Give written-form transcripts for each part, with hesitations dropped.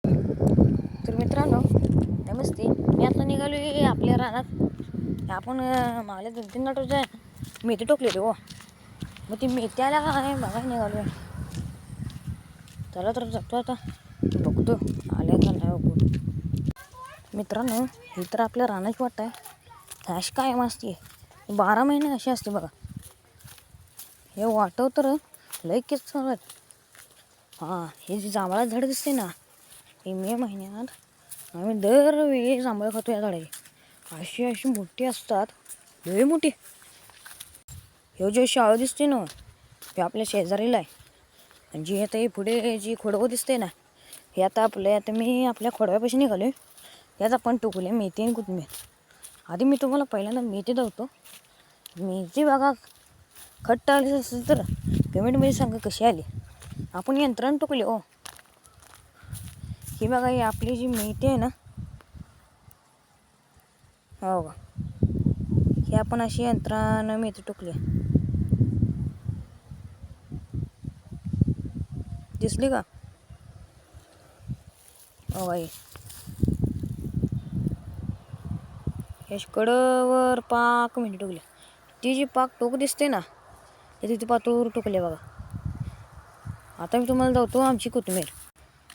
तर मित्रांनो नमस्ते. मी आता निघालो आहे आपल्या रानात. आपण मला 2-3 नाटोच्या मेथी टोकलेली हो. मग ती मेथी आल्या का आहे बघा निघालो आहे. चला तर जातो आता बघतो आल्या का नाही बघू. मित्रांनो ही तर आपल्या रानाची वाट आहे. अशी कायम असते 12 महिने अशी असते बघा. हे वाटव तर लय केस चालू आहेत. हां हे जी जांभळाचं झाड दिसते ना हे मे महिन्यात आम्ही दरवेळी जांभळं खातो या झाडाची. अशी अशी मोठी असतात लय मोठी. हे जे शाळा दिसते ना हे आपल्या शेजारीला आहे. आणि जी आता हे पुढे जी खोडवं दिसते ना हे आता मी आपल्या खोडव्यापाशी निघालो आहे. यात आपण टोकले मेथी आणि कोथिंबीर. आधी मी तुम्हाला पहिल्यांदा मेथी दावतो. मेथी बघा खट्ट आली असेल तर कमेंटमध्ये सांगा कशी आली. आपण यंत्रानं टोकले हो. ही बघा ही आपली जी मेथी आहे ना हो का ही आपण अशी यंत्रानं मेथी टोकली. दिसली का हो बाई. याची कडवर पाक मेथी टोकली. ती जी पाक टोक दिसते ना ते तिथे पातूर टोकले बघा. आता मी तुम्हाला दावतो आमची कोथिंबीर.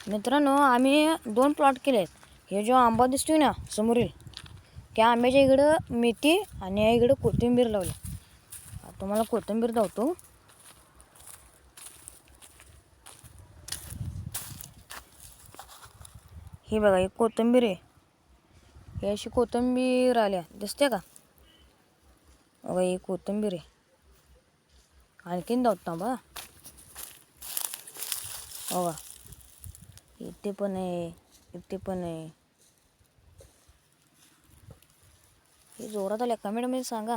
मित्रांनो आम्ही 2 प्लॉट केले आहेत. हे जो आंबा दिसतोय ना समोरील त्या आंब्याच्या इकडं मेथी आणि या इकडं कोथिंबीर लावली. तुम्हाला कोथिंबीर दावतो. ही बघा एक कोथिंबीर आहे. ही अशी कोथिंबीर आल्या दिसते का बघा ही कोथिंबीर आहे. आणखीन दावतो बघा बघा इथे पण आहे इथे पण आहे. हे जोरात आले कमेंटमध्ये सांगा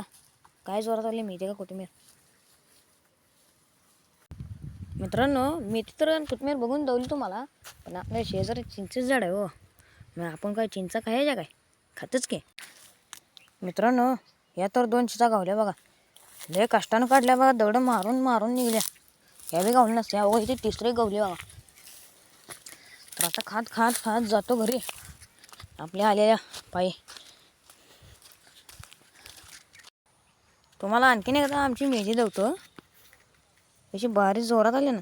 काय जोरात आले मेथी का कोथिंबीर. मित्रांनो मेथी तर कोथिंबीर बघून दावली तुम्हाला. पण आपल्या शेजारी चिंचेचं झाड आहे हो. मग आपण काय चिंचा खायच्या काय खातच की. मित्रांनो या तर 2 चिंचा गावल्या बघा. लय कष्टानं काढल्या बघा. दगड मारून मारून निघल्या. या बी गावल्या नसत्या हो. इथे तिसरी गावली बघा. तर आता खात खात खात जातो घरी आपल्या आलेल्या पायी. तुम्हाला आणखीन एकदा आमची मेथी दावतो. कशी भारी जोरात आली ना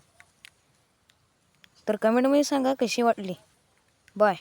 तर कमेंटमध्ये सांगा कशी वाटली. बाय.